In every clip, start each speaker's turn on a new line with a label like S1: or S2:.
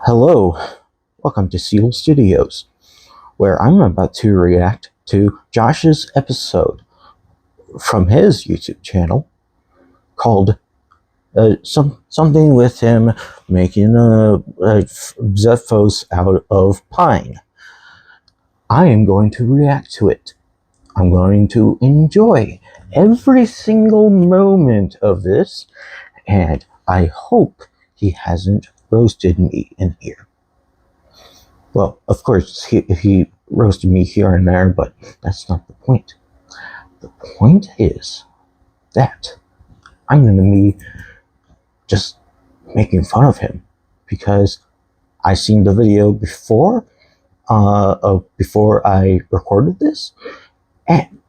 S1: Hello, welcome to Seal Studios, where I'm about to react to Josh's episode from his YouTube channel called something with him making Zephos out of pine. I am going to react to it. I'm going to enjoy every single moment of this, and I hope he hasn't roasted me in here. Well, of course, he roasted me here and there, but that's not the point. The point is that I'm going to be just making fun of him because I seen the video before I recorded this, and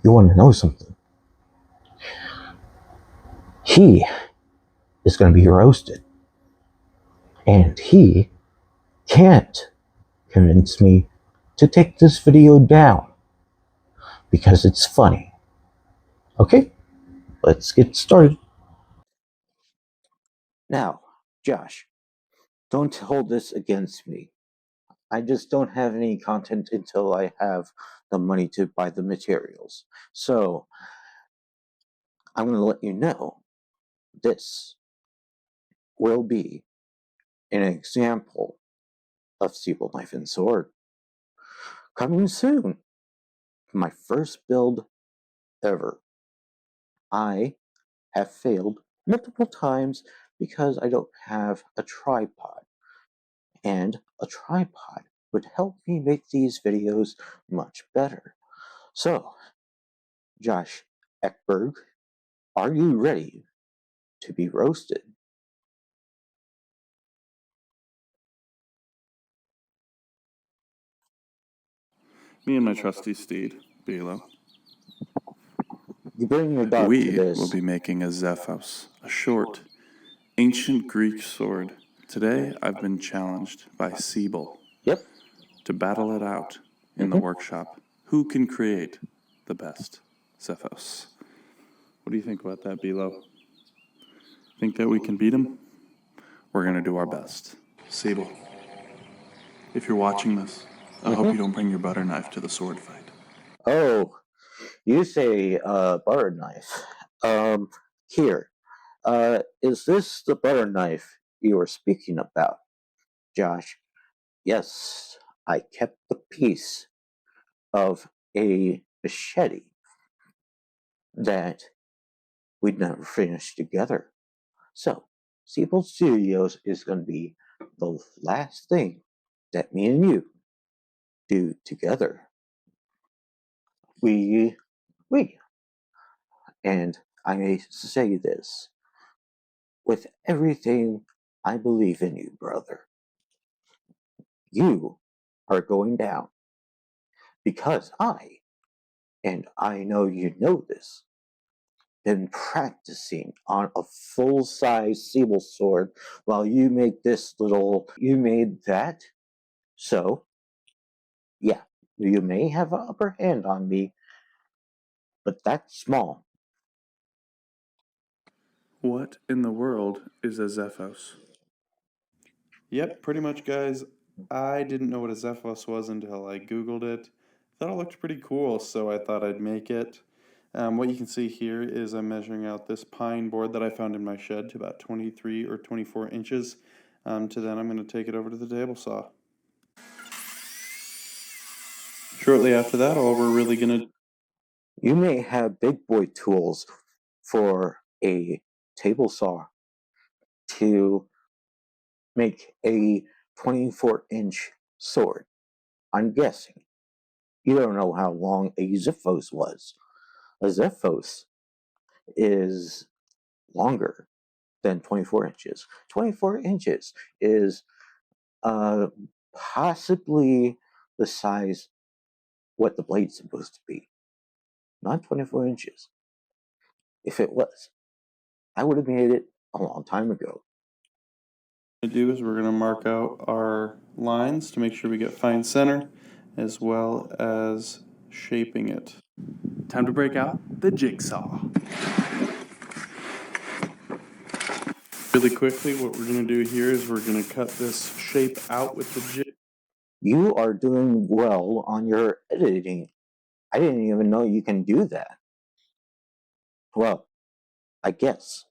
S1: you want to know something? He is going to be roasted, and he can't convince me to take this video down because it's funny. Okay, let's get started. Now, Josh, don't hold this against me. I just don't have any content until I have the money to buy the materials. So, I'm going to let you know this will be an example of Steeple Knife and Sword. Coming soon. My first build ever. I have failed multiple times because I don't have a tripod. And a tripod would help me make these videos much better. So, Josh Ekberg, are you ready to be roasted?
S2: Me and my trusty steed, Bilo.
S1: You bring your dog to
S2: We
S1: this.
S2: will be making a Zephos, a short, ancient Greek sword. Today I've been challenged by Siebel
S1: Yep.
S2: to battle it out in the workshop. Who can create the best Zephos? What do you think about that, Bilo? Think that we can beat him? We're going to do our best. Siebel, if you're watching this, I hope you don't bring your butter knife to the sword fight.
S1: Oh, you say butter knife. Here. Is this the butter knife you were speaking about, Josh? Yes, I kept the piece of a machete that we'd never finished together. So, Siebel Studios is going to be the last thing that me and you do together. We, and I may say this with everything I believe in you, brother. You are going down because and I know you know this, been practicing on a full-size Siebel sword while you made you made that. So, yeah, you may have an upper hand on me, but that's small.
S2: What in the world is a Zephos? Yep, pretty much, guys. I didn't know what a Zephos was until I Googled it. Thought it looked pretty cool, so I thought I'd make it. What you can see here is I'm measuring out this pine board that I found in my shed to about 23 or 24 inches. To then I'm going to take it over to the table saw. Shortly after that, all we're really going to...
S1: You may have big boy tools for a table saw to make a 24-inch sword. I'm guessing. You don't know how long a Zephos was. A Zephos is longer than 24 inches. 24 inches is possibly the size what the blade's supposed to be. Not 24 inches. If it was, I would have made it a long time ago.
S2: do is we're going to mark out our lines to make sure we get fine center, as well as shaping it. Time to break out the jigsaw. Really quickly, what we're going to do here is we're going to cut this shape out with the jig.
S1: You are doing well on your editing. I didn't even know you can do that. Well, I guess.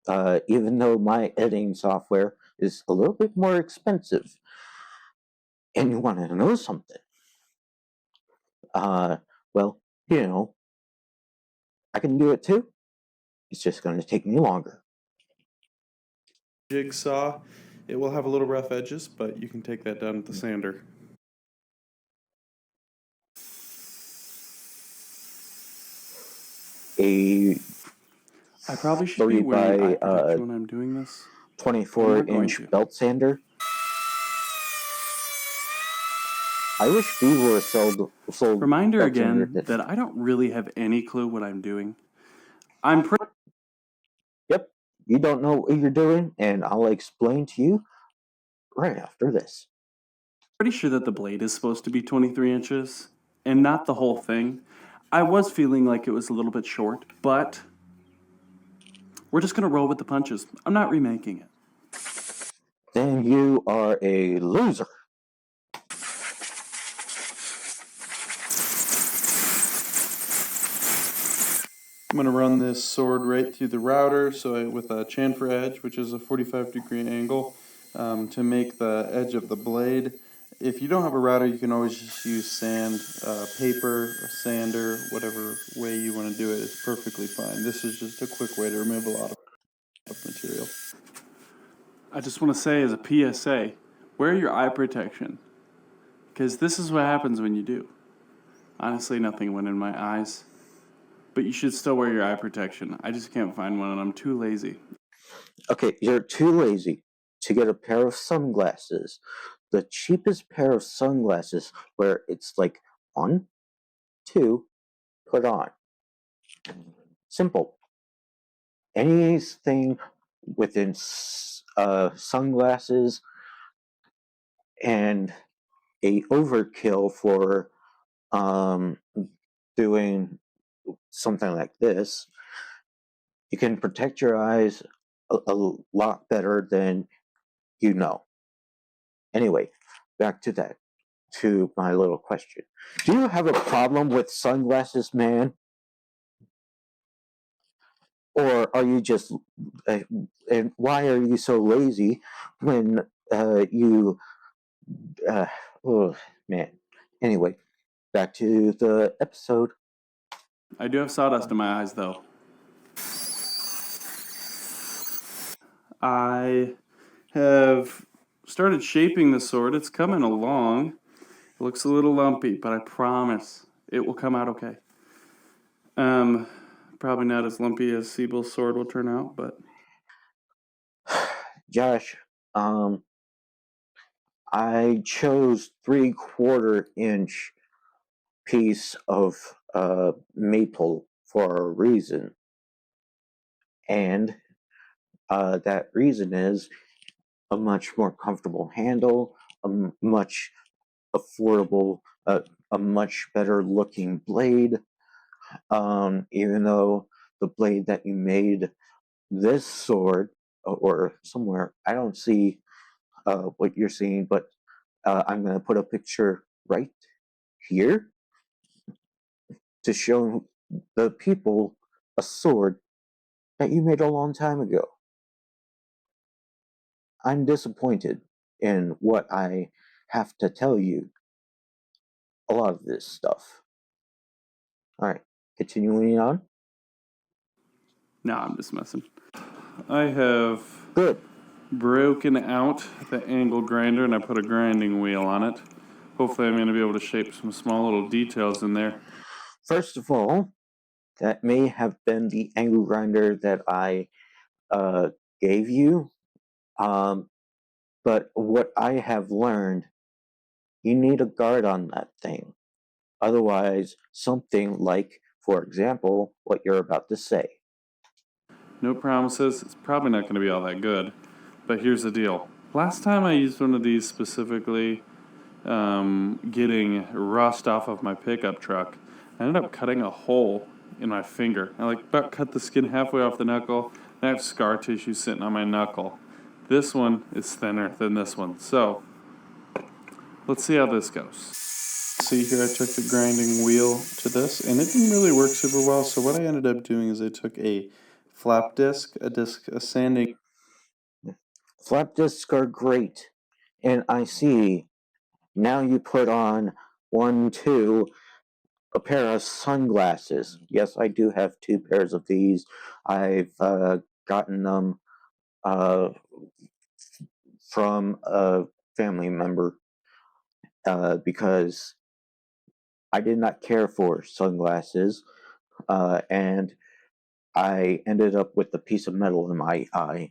S1: Even though my editing software is a little bit more expensive. And you want to know something? Well, you know, I can do it too. It's just going to take me longer.
S2: Jigsaw. It will have a little rough edges, but you can take that down with the sander. I probably should be
S1: 3
S2: wearing eye
S1: by
S2: protection when I'm doing this.
S1: 24-inch belt sander. I wish Beaver sold
S2: Reminder
S1: belt
S2: again
S1: sander
S2: that I don't really have any clue what I'm doing. I'm pretty
S1: Yep, you don't know what you're doing, and I'll explain to you right after this.
S2: sure that the blade is supposed to be 23 inches and not the whole thing. I was feeling like it was a little bit short, but we're just going to roll with the punches. I'm not remaking it.
S1: Then you are a loser.
S2: I'm going to run this sword right through the router with a chamfer edge, which is a 45-degree angle, to make the edge of the blade. If you don't have a router, you can always just use sand, paper, a sander, whatever way you want to do it is perfectly fine. This is just a quick way to remove a lot of material. I just want to say as a PSA, wear your eye protection, because this is what happens when you do. Honestly, nothing went in my eyes. But you should still wear your eye protection. I just can't find one, and I'm too lazy.
S1: Okay, you're too lazy to get a pair of sunglasses. The cheapest pair of sunglasses where it's like 1, 2, put on. Simple. Anything within sunglasses and a overkill for doing something like this, you can protect your eyes a lot better than you know. Anyway, back to my little question. Do you have a problem with sunglasses, man? Or are you just, and why are you so lazy when oh man. Anyway, back to the episode.
S2: I do have sawdust in my eyes, though. I have started shaping the sword. It's coming along. It looks a little lumpy, but I promise it will come out okay. Probably not as lumpy as Siebel's sword will turn out, but
S1: Josh, I chose 3/4 inch piece of maple for a reason. And that reason is a much more comfortable handle, a much affordable, a much better looking blade. Even though the blade that you made this sword or somewhere, I don't see what you're seeing, but I'm going to put a picture right here to show the people a sword that you made a long time ago. I'm disappointed in what I have to tell you. A lot of this stuff. Alright, continuing on.
S2: no, I'm just messing. I have
S1: Good.
S2: broken out the angle grinder and I put a grinding wheel on it. Hopefully I'm going to be able to shape some small little details in there.
S1: First of all, that may have been the angle grinder that I gave you. But what I have learned, you need a guard on that thing. Otherwise, something like, for example, what you're about to say.
S2: No promises, it's probably not going to be all that good. But here's the deal. Last time I used one of these specifically, getting rust off of my pickup truck, I ended up cutting a hole in my finger. I about cut the skin halfway off the knuckle, I have scar tissue sitting on my knuckle. This one is thinner than this one. So let's see how this goes. See here, I took the grinding wheel to this, and it didn't really work super well. So what I ended up doing is I took a flap disc, a sanding.
S1: Flap discs are great, and I see now you put on a pair of sunglasses. Yes, I do have two pairs of these. I've gotten them uh, from a family member because I did not care for sunglasses, and I ended up with a piece of metal in my eye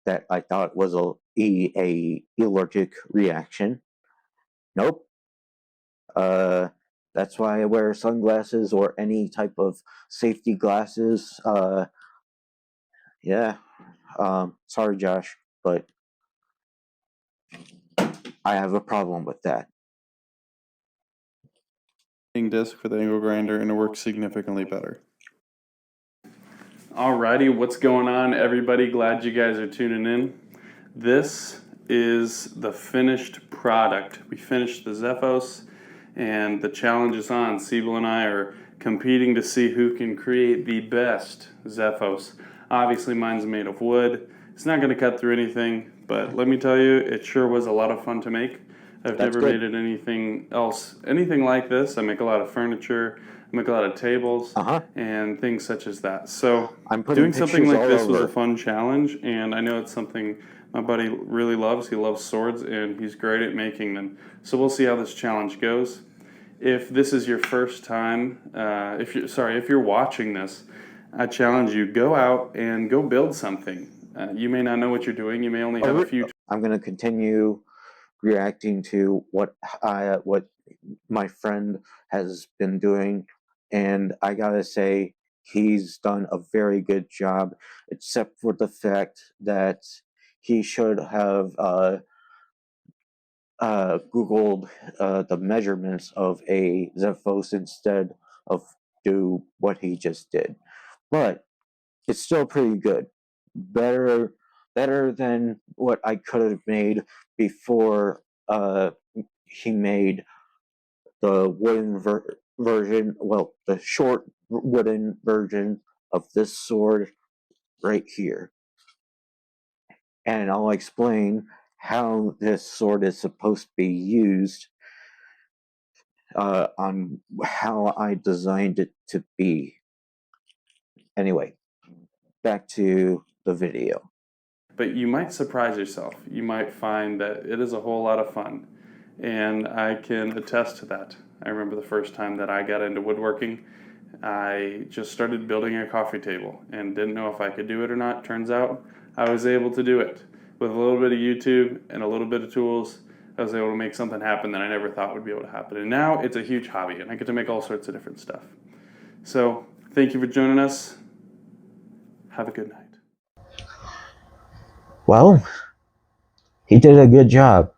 S1: that I thought was a allergic reaction. Nope. Uh, that's why I wear sunglasses or any type of safety glasses. Yeah. Sorry, Josh, but I have a problem with that.
S2: Disc for the angle grinder, and it works significantly better. Alrighty, what's going on, everybody? Glad you guys are tuning in. This is the finished product. We finished the Zephos, and the challenge is on. Siebel and I are competing to see who can create the best Zephos. Obviously, mine's made of wood. It's not going to cut through anything, but let me tell you, it sure was a lot of fun to make. I've
S1: That's
S2: never
S1: good.
S2: made it anything like this. I make a lot of furniture, I make a lot of tables,
S1: Uh-huh.
S2: and things such as that. So
S1: I'm putting
S2: doing something
S1: pictures
S2: like
S1: all
S2: this was a
S1: over.
S2: fun challenge, and I know it's something my buddy really loves. He loves swords, and he's great at making them. So we'll see how this challenge goes. If this is your first time, if you're watching this, I challenge you, go out and go build something. You may not know what you're doing. You may only have a few.
S1: I'm going to continue reacting to what my friend has been doing, and I gotta say he's done a very good job, except for the fact that he should have Googled the measurements of a Zephos instead of do what he just did. But it's still pretty good. Better better than what I could have made before he made the version, well, the short wooden version of this sword right here. And I'll explain how this sword is supposed to be used on how I designed it to be. Anyway, back to the video.
S2: But you might surprise yourself. You might find that it is a whole lot of fun. And I can attest to that. I remember the first time that I got into woodworking, I just started building a coffee table and didn't know if I could do it or not. Turns out I was able to do it. With a little bit of YouTube and a little bit of tools, I was able to make something happen that I never thought would be able to happen. And now it's a huge hobby, and I get to make all sorts of different stuff. So thank you for joining us. Have a good night.
S1: Well, he did a good job.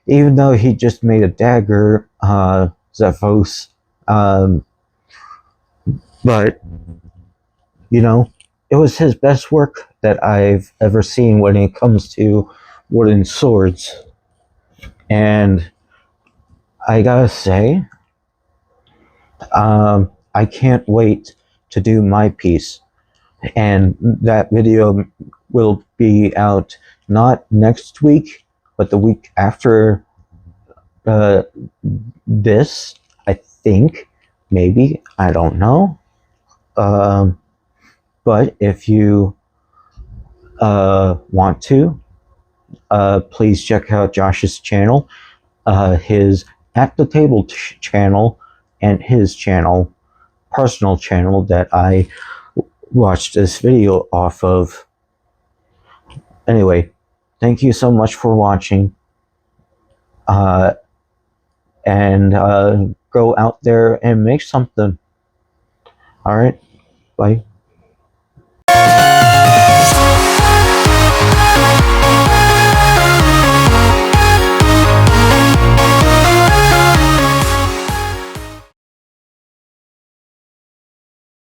S1: Even though he just made a dagger, Zephos, but, you know, it was his best work that I've ever seen when it comes to wooden swords. And I gotta say, I can't wait to do my piece. And that video will be out not next week, but the week after this, I think. Maybe. I don't know. But if you want to, please check out Josh's channel, his At the Table channel, and his channel, personal channel that I watched this video off of. Anyway, thank you so much for watching. And go out there and make something. All right, bye.